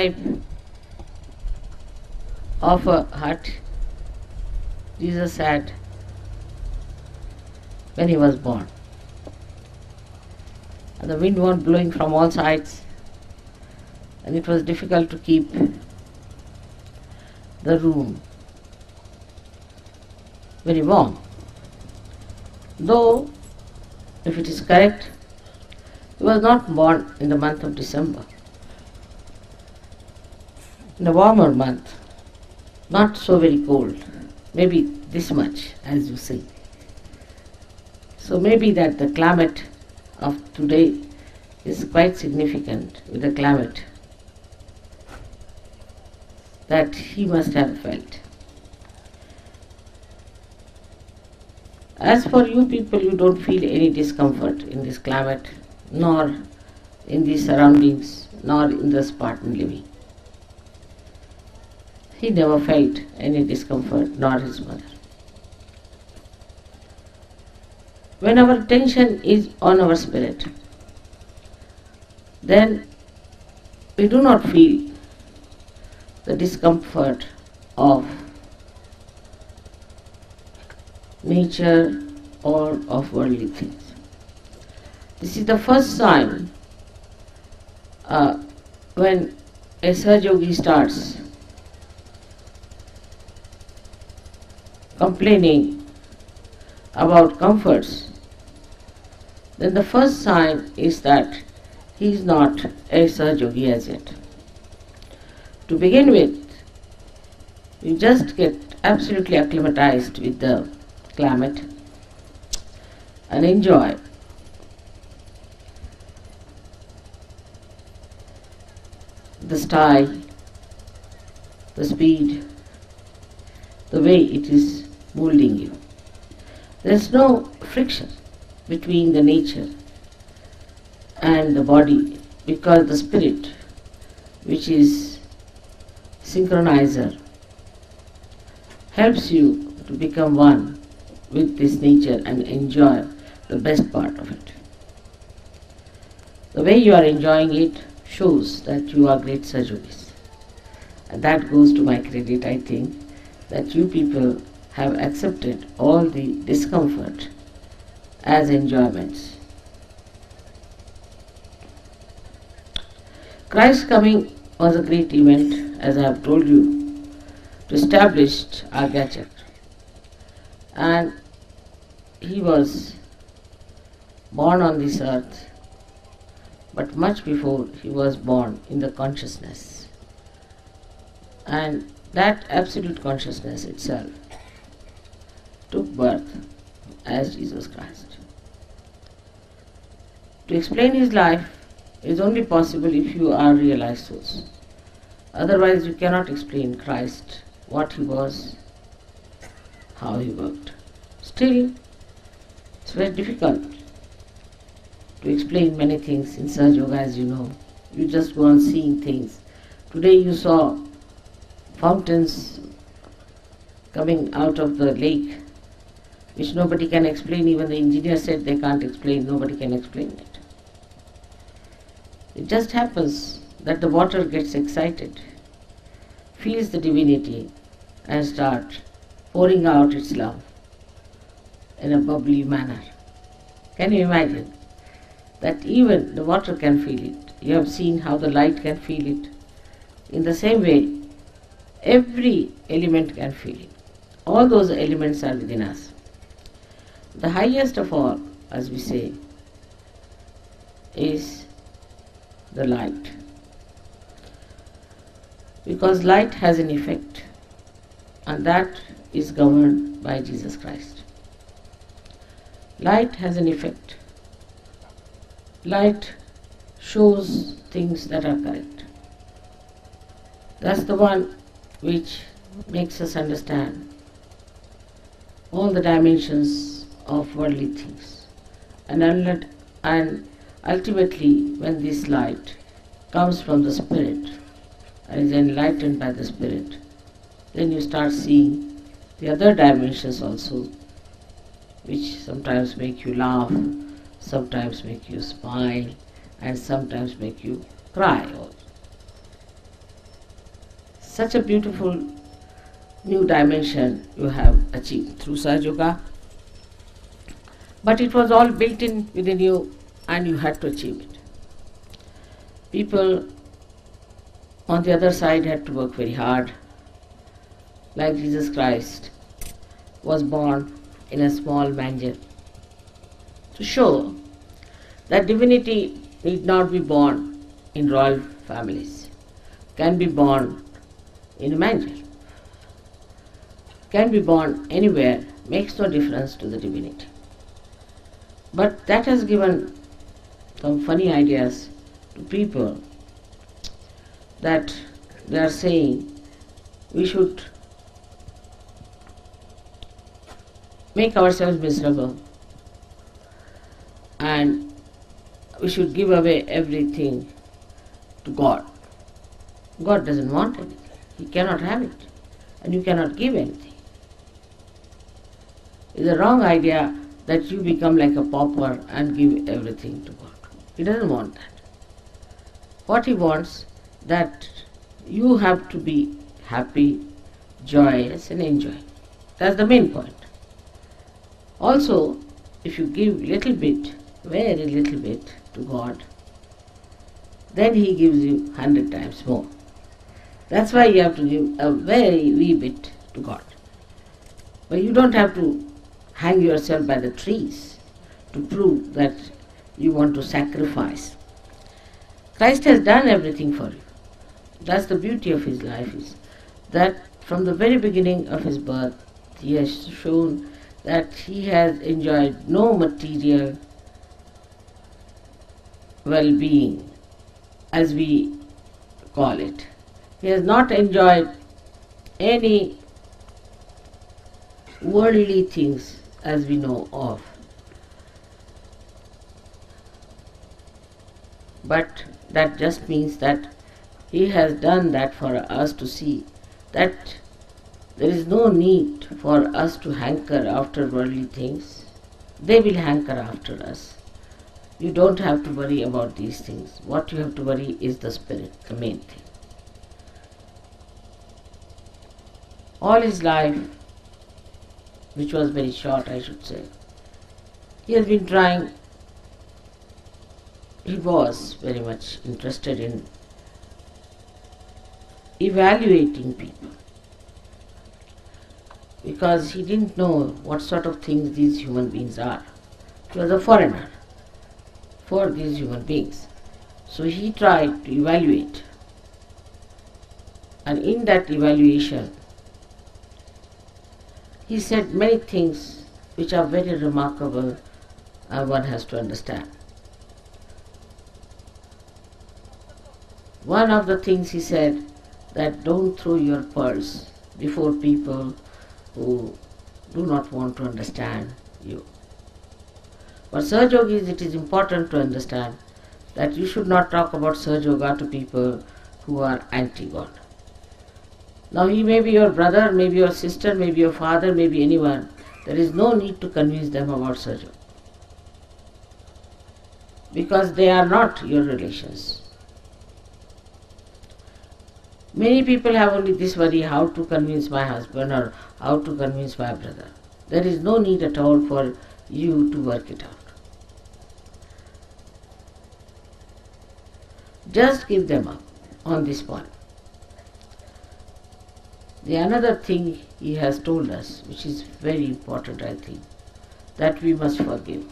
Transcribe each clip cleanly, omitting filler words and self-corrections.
type of a hut Jesus had when he was born. And the wind was blowing from all sides, and it was difficult to keep the room very warm. Though, if it is correct, he was not born in the month of December. In a warmer month, not so very cold, maybe this much as you see. So maybe that the climate of today is quite significant with the climate that he must have felt. As for you people, you don't feel any discomfort in this climate, nor in these surroundings, nor in the Spartan living. He never felt any discomfort, nor his mother. When our attention is on our spirit, then we do not feel the discomfort of nature or of worldly things. This is the first sign when a Sahaja Yogi starts complaining about comforts, then the first sign is that he is not a Sahaja Yogi as yet. To begin with, you just get absolutely acclimatized with the climate and enjoy the style, the speed, the way it is molding you. There is no friction between the nature and the body, because the spirit, which is synchronizer, helps you to become one with this nature and enjoy the best part of it. The way you are enjoying it shows that you are great Sahaja Yogis. And that goes to my credit, I think, that you people have accepted all the discomfort as enjoyments. Christ's coming was a great event, as I have told you, to establish our gadget. And he was born on this earth, but much before he was born in the consciousness. And that absolute consciousness itself took birth as Jesus Christ. To explain his life is only possible if you are realized souls. Otherwise you cannot explain Christ, what he was, how he worked. Still, it's very difficult to explain many things in Sahaja Yoga, as you know. You just go on seeing things. Today you saw fountains coming out of the lake, which nobody can explain. Even the engineer said they can't explain, nobody can explain it. It just happens that the water gets excited, feels the divinity, and starts pouring out its love in a bubbly manner. Can you imagine that even the water can feel it? You have seen how the light can feel it. In the same way, every element can feel it. All those elements are within us. The highest of all, as we say, is the light. Because light has an effect, and that is governed by Jesus Christ. Light has an effect. Light shows things that are correct. That's the one which makes us understand all the dimensions of worldly things. And ultimately, when this light comes from the Spirit and is enlightened by the Spirit, then you start seeing the other dimensions also, which sometimes make you laugh, sometimes make you smile, and sometimes make you cry also. Such a beautiful new dimension you have achieved through Sahaja Yoga. But it was all built in within you and you had to achieve it. People on the other side had to work very hard. Like Jesus Christ was born in a small manger to show that divinity need not be born in royal families, can be born in a manger, can be born anywhere, makes no difference to the divinity. But that has given some funny ideas to people that they are saying we should make ourselves miserable and we should give away everything to God. God doesn't want anything. He cannot have it. And you cannot give anything. It's a wrong idea that you become like a pauper and give everything to God. He doesn't want that. What He wants, that you have to be happy, joyous and enjoy. That's the main point. Also, if you give little bit, very little bit to God, then He gives you 100 times more. That's why you have to give a very wee bit to God. But you don't have to hang yourself by the trees to prove that you want to sacrifice. Christ has done everything for you. That's the beauty of His life, is that from the very beginning of His birth, He has shown that He has enjoyed no material well-being, as we call it. He has not enjoyed any worldly things as we know of. But that just means that He has done that for us to see that there is no need for us to hanker after worldly things. They will hanker after us. You don't have to worry about these things. What you have to worry is the spirit, the main thing. All his life, which was very short, I should say, he has been trying, he was very much interested in evaluating people, because he didn't know what sort of things these human beings are. He was a foreigner for these human beings. So he tried to evaluate, and in that evaluation he said many things which are very remarkable and one has to understand. One of the things he said, that don't throw your pearls before people who do not want to understand you. For Sahaja Yogis, it is important to understand that you should not talk about Sahaja Yoga to people who are anti-God. Now he may be your brother, maybe your sister, maybe your father, maybe anyone. There is no need to convince them about Sahaja Yoga, because they are not your relations. Many people have only this worry, how to convince my husband or how to convince my brother. There is no need at all for you to work it out. Just give them up on this point. The another thing he has told us, which is very important, I think, that we must forgive.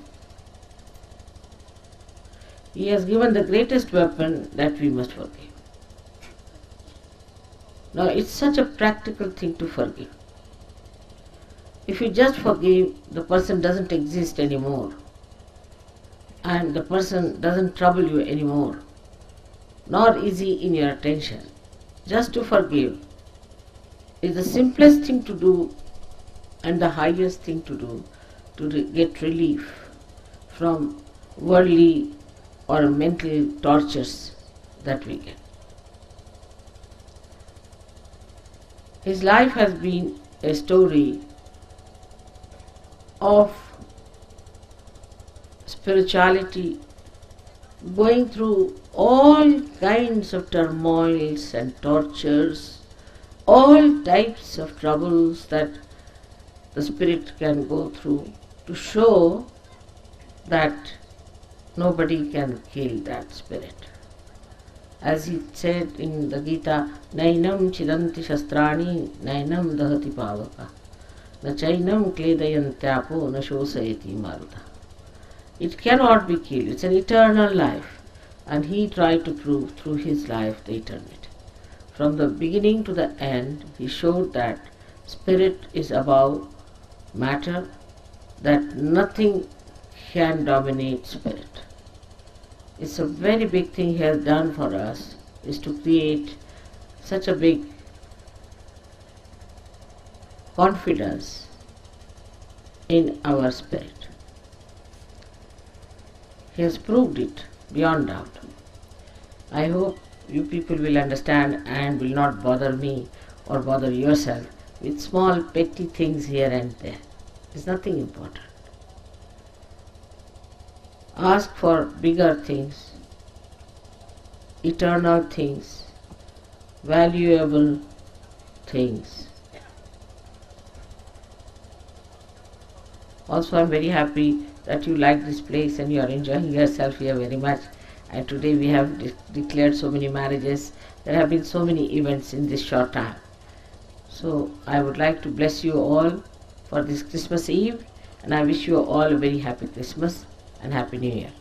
He has given the greatest weapon, that we must forgive. Now it's such a practical thing to forgive. If you just forgive, the person doesn't exist anymore, and the person doesn't trouble you anymore, nor is he in your attention. Just to forgive is the simplest thing to do and the highest thing to do to get relief from worldly or mental tortures that we get. His life has been a story of spirituality, going through all kinds of turmoils and tortures all types of troubles that the spirit can go through to show that nobody can kill that spirit. As he said in the Gita, Nainam chidanti shastrani, nainam dahati pavaka, na chainam kledayantyapo, na shosayati maruta. It cannot be killed, it's an eternal life. And he tried to prove through his life the eternity. From the beginning to the end, he showed that spirit is above matter, that nothing can dominate spirit. It's a very big thing he has done for us, is to create such a big confidence in our spirit. He has proved it beyond doubt. I hope you people will understand and will not bother me or bother yourself with small petty things here and there. It's nothing important. Ask for bigger things, eternal things, valuable things. Also, I am very happy that you like this place and you are enjoying yourself here very much. And today we have declared so many marriages. There have been so many events in this short time. So I would like to bless you all for this Christmas Eve, and I wish you all a very happy Christmas and Happy New Year.